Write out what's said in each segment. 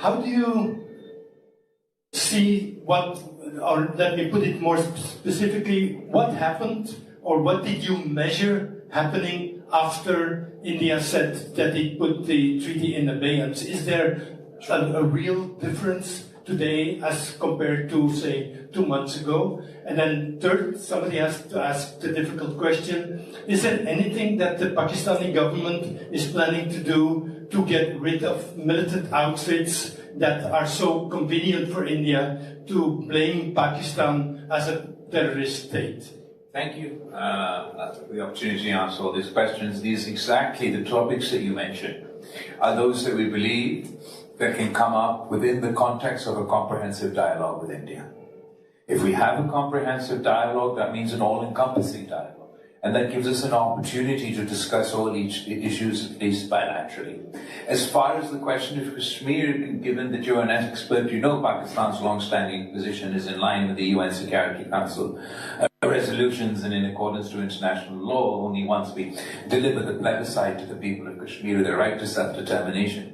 how do you see what, or let me put it more specifically, what happened or what did you measure happening after India said that it put the treaty in abeyance? Is there a real difference today as compared to, say, 2 months ago? And then third, somebody has to ask the difficult question, is there anything that the Pakistani government is planning to do to get rid of militant outfits that are so convenient for India to blame Pakistan as a terrorist state? Thank you for the opportunity to answer all these questions. These exactly the topics that you mentioned are those that we believe that can come up within the context of a comprehensive dialogue with India. If we have a comprehensive dialogue, that means an all-encompassing dialogue. And that gives us an opportunity to discuss all issues, at least bilaterally. As far as the question of Kashmir, given that you're an expert, you know Pakistan's long-standing position is in line with the UN Security Council resolutions and in accordance to international law. Only once we deliver the plebiscite to the people of Kashmir, their right to self-determination,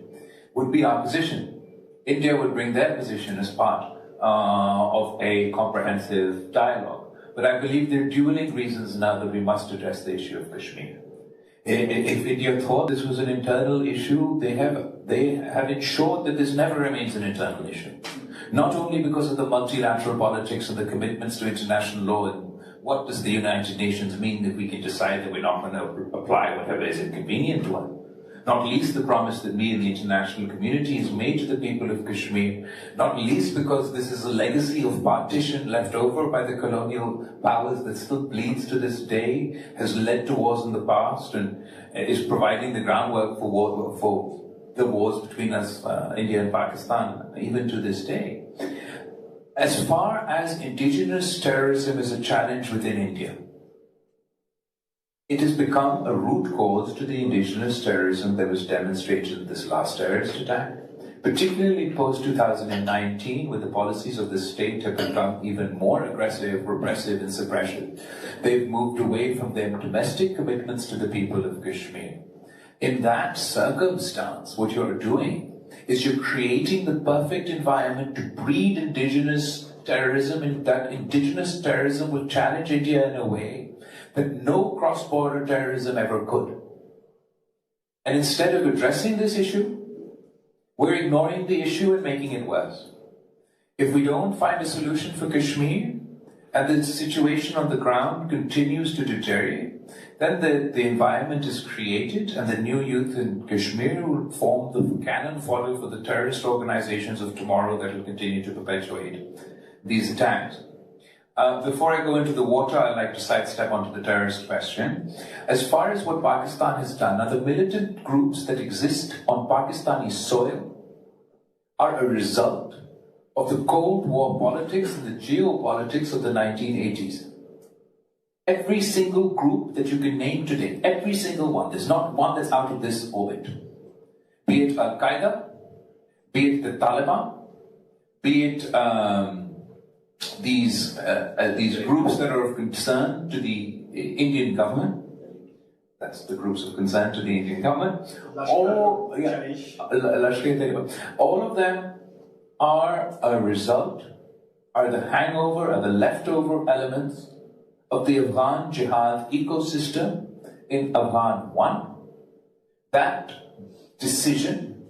would be our position. India would bring their position as part of a comprehensive dialogue. But I believe there are dueling reasons now that we must address the issue of Kashmir. If India thought this was an internal issue, they have ensured that this never remains an internal issue. Not only because of the multilateral politics and the commitments to international law and what does the United Nations mean if we can decide that we're not going to apply whatever is inconvenient to us. Not least the promise that we in the international community has made to the people of Kashmir, not least because this is a legacy of partition left over by the colonial powers that still bleeds to this day, has led to wars in the past, and is providing the groundwork for the wars between us, India and Pakistan, even to this day. As far as indigenous terrorism is a challenge within India, it has become a root cause to the indigenous terrorism that was demonstrated in this last terrorist attack, particularly post-2019, where the policies of the state have become even more aggressive, repressive, and suppressive. They've moved away from their domestic commitments to the people of Kashmir. In that circumstance, what you're doing is you're creating the perfect environment to breed indigenous terrorism, and that indigenous terrorism will challenge India in a way that no cross-border terrorism ever could. And instead of addressing this issue, we're ignoring the issue and making it worse. If we don't find a solution for Kashmir, and the situation on the ground continues to deteriorate, then the environment is created, and the new youth in Kashmir will form the cannon fodder for the terrorist organizations of tomorrow that will continue to perpetuate these attacks. Before I go into the water, I'd like to sidestep onto the terrorist question. As far as what Pakistan has done, now the militant groups that exist on Pakistani soil are a result of the Cold War politics and the geopolitics of the 1980s. Every single group that you can name today, every single one, there's not one that's out of this orbit. Be it Al-Qaeda, be it the Taliban, be it these groups that are of concern to the Indian government. That's the groups of concern to the Indian government. All of them are a result, are the hangover, are the leftover elements of the Afghan jihad ecosystem in Afghan 1. That decision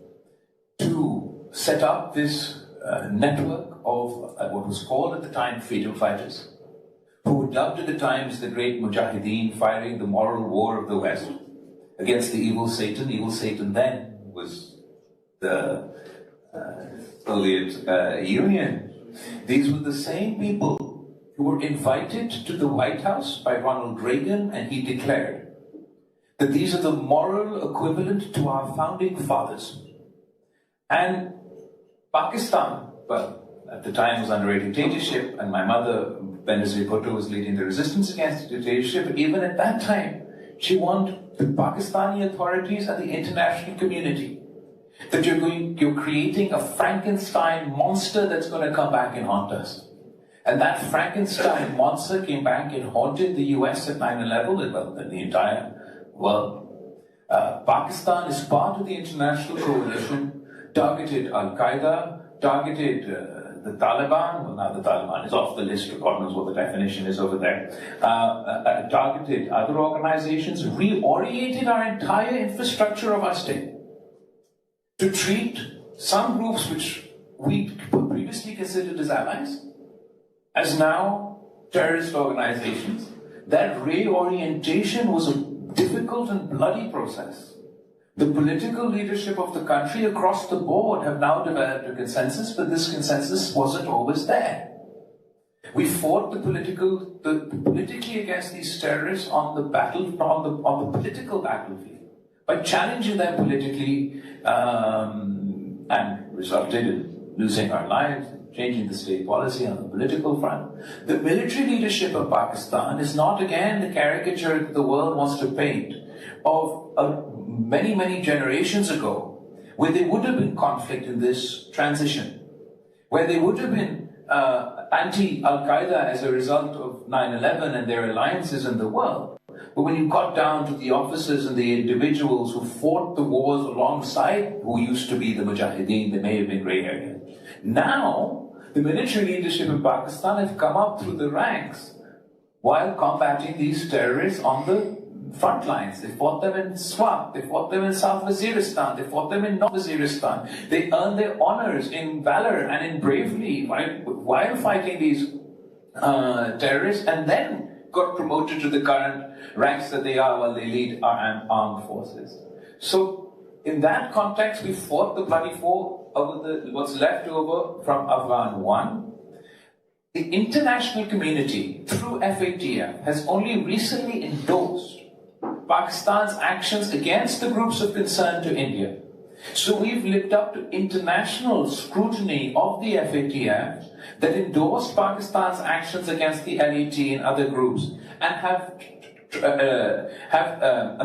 to set up this network of what was called at the time freedom fighters, who were dubbed at the time as the great Mujahideen, fighting the moral war of the West against the evil Satan. Evil Satan then was the Soviet Union. These were the same people who were invited to the White House by Ronald Reagan, and he declared that these are the moral equivalent to our founding fathers. And Pakistan, well, at the time was under a dictatorship, and my mother, Benazir Bhutto, was leading the resistance against the dictatorship. But even at that time, she warned the Pakistani authorities and the international community that you're creating a Frankenstein monster that's going to come back and haunt us. And that Frankenstein monster came back and haunted the US at 9/11, well, in the entire world. Pakistan is part of the international coalition targeted Al-Qaeda, targeted the Taliban. Well, now the Taliban is off the list, God knows what the definition is over there. Targeted other organizations, reoriented our entire infrastructure of our state to treat some groups which we previously considered as allies as now terrorist organizations. That reorientation was a difficult and bloody process. The political leadership of the country across the board have now developed a consensus, but this consensus wasn't always there. We fought politically against these terrorists on the political battlefield by challenging them politically, and resulted in losing our lives, changing the state policy on the political front. The military leadership of Pakistan is not again the caricature that the world wants to paint of many, many generations ago, where there would have been conflict in this transition, where there would have been anti-Al-Qaeda as a result of 9/11 and their alliances in the world. But when you got down to the officers and the individuals who fought the wars alongside, who used to be the Mujahideen, they may have been grey area. Now, the military leadership in Pakistan have come up through the ranks while combating these terrorists on the front lines. They fought them in Swat, they fought them in South Waziristan, they fought them in North Waziristan. They earned their honors in valor and in bravery while fighting these terrorists, and then got promoted to the current ranks that they are while they lead our armed forces. So, in that context, we fought the bloody war over what's left over from Afghan 1. The international community, through FATF, has only recently endorsed Pakistan's actions against the groups of concern to India. So we've lived up to international scrutiny of the FATF that endorsed Pakistan's actions against the LET and other groups, and have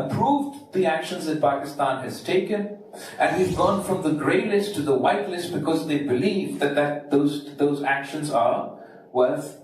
approved the actions that Pakistan has taken. And we've gone from the grey list to the white list because they believe that those actions are worth